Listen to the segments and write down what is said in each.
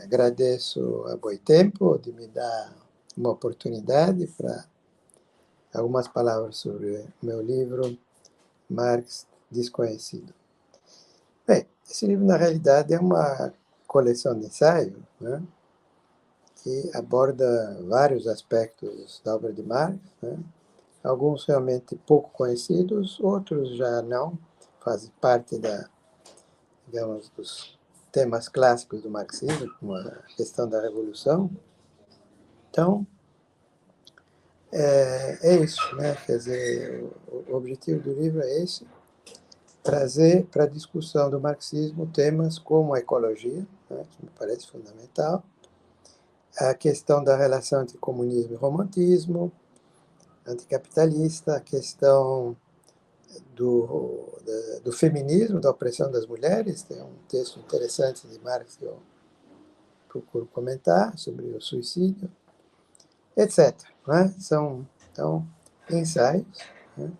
Agradeço a Boitempo de me dar uma oportunidade para algumas palavras sobre o meu livro Marx Desconhecido. Bem, esse livro, na realidade, é uma coleção de ensaios, né, que aborda vários aspectos da obra de Marx, né, alguns realmente pouco conhecidos, outros já não, fazem parte digamos, dos temas clássicos do marxismo, como a questão da revolução. Então, é isso, né? Quer dizer, o objetivo do livro é esse, trazer para a discussão do marxismo temas como a ecologia, né, que me parece fundamental, a questão da relação entre comunismo e romantismo, anticapitalista, a questão do feminismo, da opressão das mulheres. Tem um texto interessante de Marx que eu procuro comentar sobre o suicídio, etc. Né? São, então, ensaios, né,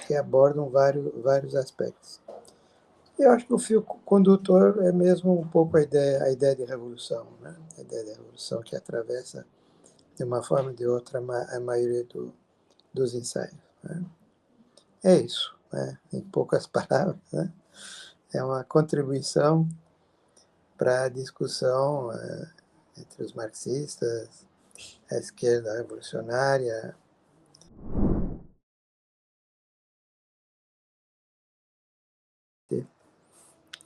que abordam vários aspectos. Eu acho que o fio condutor é mesmo um pouco a ideia de revolução, né? A ideia de revolução que atravessa, de uma forma ou de outra, a maioria dos ensaios. Né? É isso, né? Em poucas palavras, né? É uma contribuição para a discussão entre os marxistas, a esquerda revolucionária.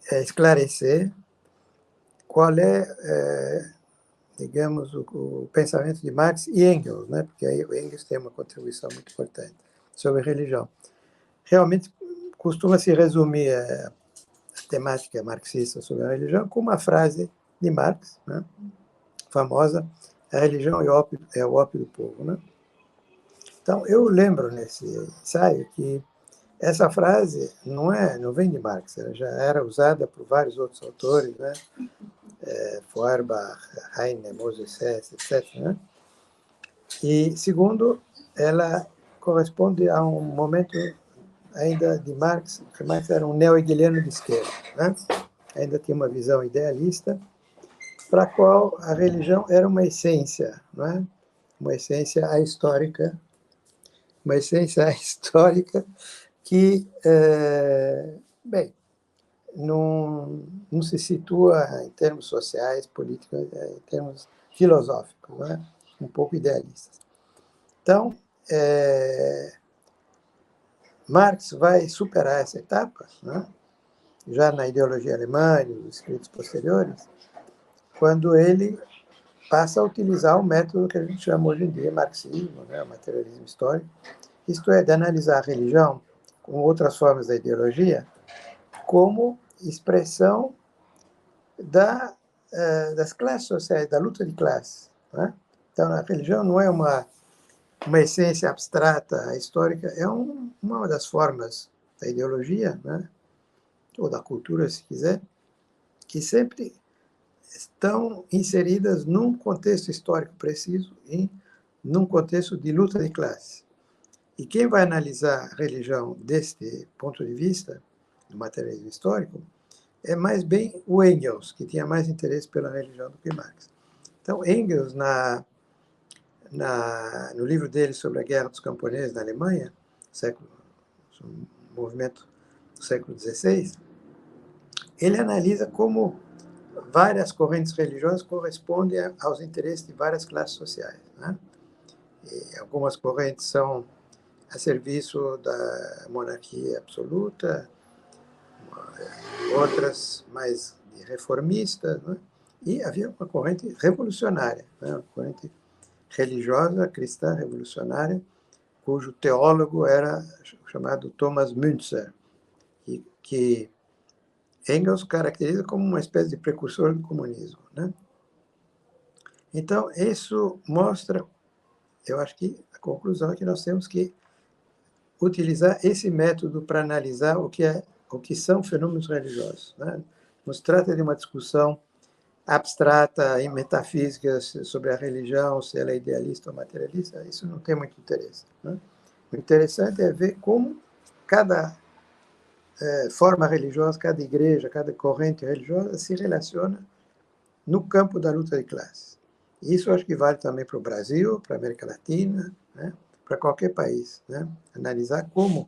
Esclarecer qual digamos, o pensamento de Marx e Engels, né? Porque aí o Engels tem uma contribuição muito importante sobre religião. Realmente costuma se resumir a temática marxista sobre a religião com uma frase de Marx, né, famosa: a religião é o ópio do povo. Né? Então, eu lembro nesse ensaio que essa frase não vem de Marx, ela já era usada por vários outros autores, né? Feuerbach, Heine, Moses Hess, etc. Né? E, segundo, ela corresponde a um momento ainda de Marx, que Marx era um neo-hegeliano de esquerda, né? Ainda tinha uma visão idealista, para a qual a religião era uma essência, não é? Uma essência ahistórica, que, bem, não se situa em termos sociais, políticos, em termos filosóficos, não é? Um pouco idealistas. Então, Marx vai superar essa etapa, né? Já na ideologia alemã e nos escritos posteriores, quando ele passa a utilizar o método que a gente chama hoje em dia marxismo, né, o materialismo histórico, isto é, de analisar a religião com outras formas da ideologia como expressão das classes sociais, da luta de classes. Né? Então, a religião não é uma essência abstrata, histórica, é uma das formas da ideologia, né, ou da cultura, se quiser, que sempre estão inseridas num contexto histórico preciso e num contexto de luta de classe. E quem vai analisar a religião deste ponto de vista, do materialismo histórico, é mais bem o Engels, que tinha mais interesse pela religião do que Marx. Então, Engels, no livro dele sobre a Guerra dos Camponeses na Alemanha, movimento do século XVI, ele analisa como várias correntes religiosas correspondem aos interesses de várias classes sociais. Né? E algumas correntes são a serviço da monarquia absoluta, outras mais reformistas, né? E havia uma corrente revolucionária, né? Uma corrente religiosa, cristã revolucionária, cujo teólogo era chamado Thomas Müntzer, que Engels caracteriza como uma espécie de precursor do comunismo. Né? Então, isso mostra, eu acho que a conclusão é que nós temos que utilizar esse método para analisar o que são fenômenos religiosos. Né? Não se trata de uma discussão abstrata e metafísica sobre a religião, se ela é idealista ou materialista, isso não tem muito interesse, né? O interessante é ver como cada forma religiosa, cada igreja, cada corrente religiosa se relaciona no campo da luta de classes. Isso eu acho que vale também para o Brasil, para a América Latina, né? Para qualquer país, né? Analisar como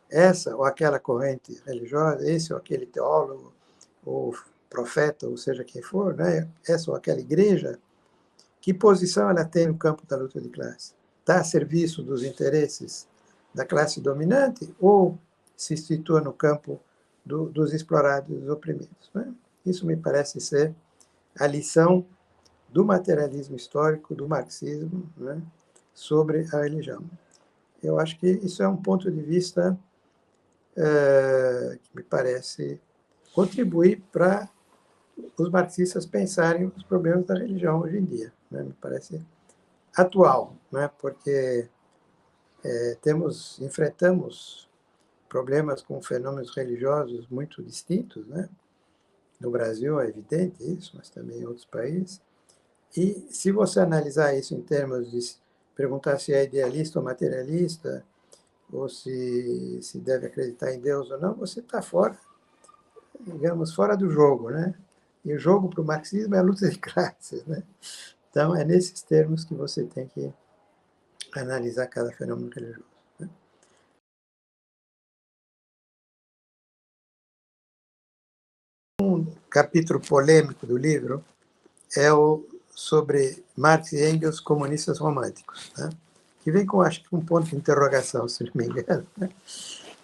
essa ou aquela corrente religiosa, esse ou aquele teólogo, ou profeta, ou seja quem for, né? Essa ou aquela igreja, que posição ela tem no campo da luta de classe? Está a serviço dos interesses da classe dominante ou se situa no campo dos explorados e dos oprimidos, né? Isso me parece ser a lição do materialismo histórico, do marxismo, né, sobre a religião. Eu acho que isso é um ponto de vista que me parece contribuir para os marxistas pensarem os problemas da religião hoje em dia, né? Me parece atual, né? Porque enfrentamos problemas com fenômenos religiosos muito distintos, né? No Brasil é evidente isso, mas também em outros países. E se você analisar isso em termos de perguntar se é idealista ou materialista, ou se deve acreditar em Deus ou não, você está fora, digamos, fora do jogo, né? E o jogo para o marxismo é a luta de classes, né? Então, é nesses termos que você tem que analisar cada fenômeno religioso, né? Um capítulo polêmico do livro é o sobre Marx e Engels, comunistas românticos, né? Que vem com, acho que, um ponto de interrogação, se não me engano, né?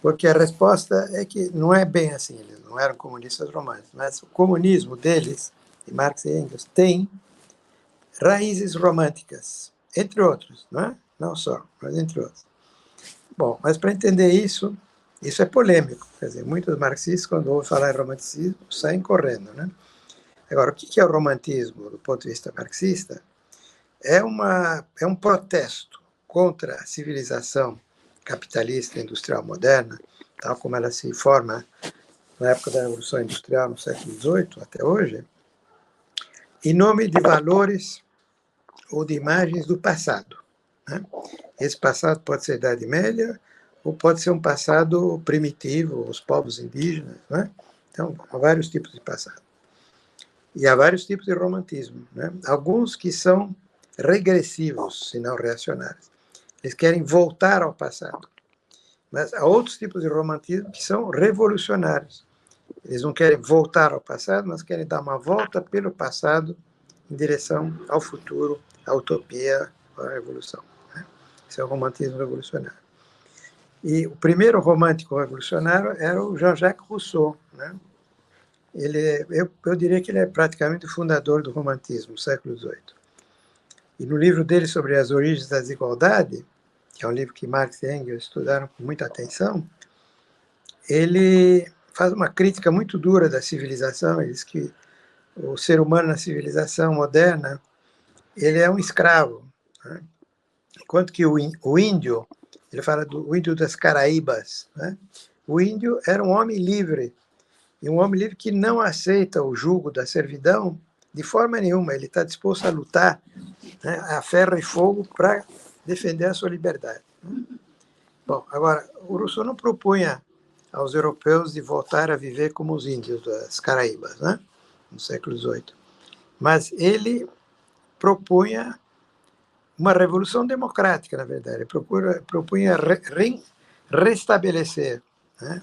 Porque a resposta é que não é bem assim, eles não eram comunistas românticos, mas o comunismo deles, de Marx e Engels, tem raízes românticas, entre outros, não é? Não só, mas entre outros. Bom, mas para entender isso, isso é polêmico, quer dizer, muitos marxistas, quando ouvem falar em romanticismo, saem correndo, né? Agora, o que é o romantismo do ponto de vista marxista? É um protesto contra a civilização capitalista industrial moderna, tal como ela se forma na época da Revolução Industrial, no século XVIII até hoje, em nome de valores ou de imagens do passado, né? Esse passado pode ser a Idade Média ou pode ser um passado primitivo, os povos indígenas, né? Então, há vários tipos de passado. E há vários tipos de romantismo, né? Alguns que são regressivos, se não reacionários. Eles querem voltar ao passado. Mas há outros tipos de romantismo que são revolucionários. Eles não querem voltar ao passado, mas querem dar uma volta pelo passado em direção ao futuro, à utopia, à revolução, né? Esse é o romantismo revolucionário. E o primeiro romântico revolucionário era o Jean-Jacques Rousseau, né? Eu diria que ele é praticamente o fundador do romantismo, no século XVIII. E no livro dele sobre as origens da desigualdade, que é um livro que Marx e Engels estudaram com muita atenção, ele faz uma crítica muito dura da civilização. Ele diz que o ser humano na civilização moderna, ele é um escravo, né? Enquanto que o índio, ele fala do índio das Caraíbas, né? O índio era um homem livre, e um homem livre que não aceita o jugo da servidão de forma nenhuma. Ele está disposto a lutar, né, a ferro e fogo para defender a sua liberdade. Bom, agora, o Rousseau não propunha aos europeus de voltar a viver como os índios das Caraíbas, né, no século XVIII. Mas ele propunha uma revolução democrática, na verdade. Ele propunha restabelecer, né,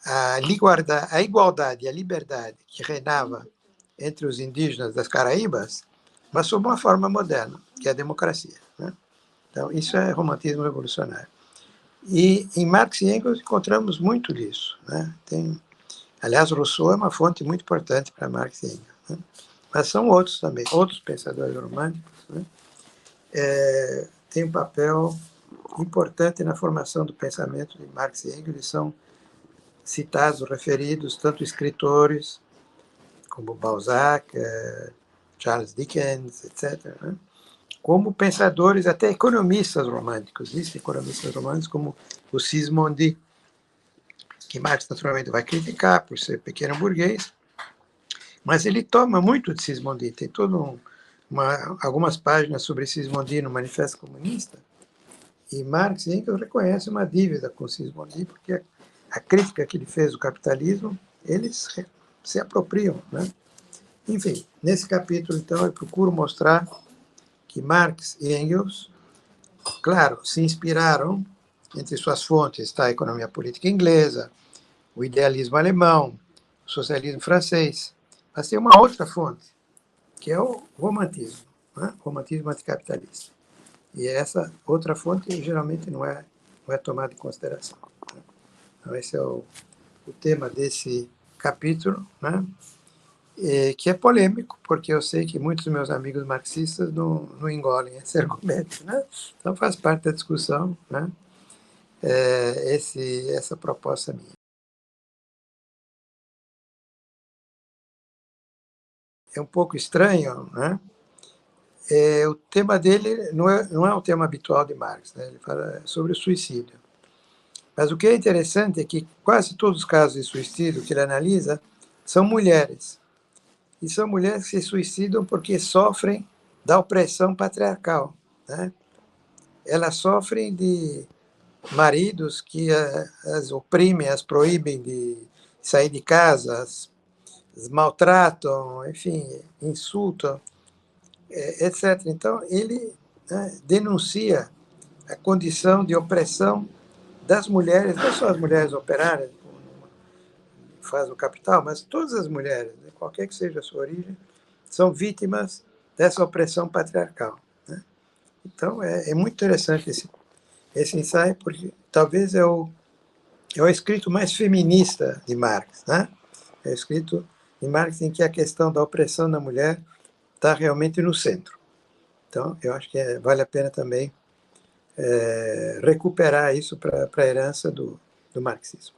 a igualdade e a liberdade que reinava entre os indígenas das Caraíbas, mas sob uma forma moderna, que é a democracia, né? Então, isso é romantismo revolucionário. E em Marx e Engels encontramos muito disso, né? Aliás, Rousseau é uma fonte muito importante para Marx e Engels, né? Mas são outros também, outros pensadores românticos, né? Têm um papel importante na formação do pensamento de Marx e Engels. Eles são citados, referidos, tanto escritores como Balzac, Charles Dickens, etc., né? Como pensadores, até economistas românticos. Existem economistas românticos como o Sismondi, que Marx naturalmente vai criticar por ser pequeno burguês, Mas ele toma muito de Sismondi, tem algumas páginas sobre Sismondi no Manifesto Comunista, e Marx e Engels reconhecem uma dívida com Sismondi, porque a crítica que ele fez do capitalismo, eles se apropriam, né? Enfim, nesse capítulo, então, eu procuro mostrar que Marx e Engels, claro, se inspiraram, entre suas fontes está a economia política inglesa, o idealismo alemão, o socialismo francês, mas tem uma outra fonte, que é o romantismo, né? O romantismo anticapitalista. E essa outra fonte geralmente não é tomada em consideração. Né? Então, esse é o tema desse capítulo, né? Que é polêmico, porque eu sei que muitos dos meus amigos marxistas não engolem esse argumento. Né? Então, faz parte da discussão, né? Essa proposta minha. É um pouco estranho, né? O tema dele não é um tema habitual de Marx, né? Ele fala sobre o suicídio. Mas o que é interessante é que quase todos os casos de suicídio que ele analisa são mulheres. E são mulheres que se suicidam porque sofrem da opressão patriarcal, né? Elas sofrem de maridos que as oprimem, as proíbem de sair de casa, as maltratam, enfim, insultam, etc. Então, ele, né, denuncia a condição de opressão das mulheres, não só as mulheres operárias, como faz o Capital, mas todas as mulheres, né, qualquer que seja a sua origem, são vítimas dessa opressão patriarcal. Né? Então, é muito interessante esse ensaio, porque talvez é o escrito mais feminista de Marx. Né? É o escrito de Marx em que a questão da opressão da mulher está realmente no centro. Então, eu acho que vale a pena também recuperar isso para a herança do marxismo.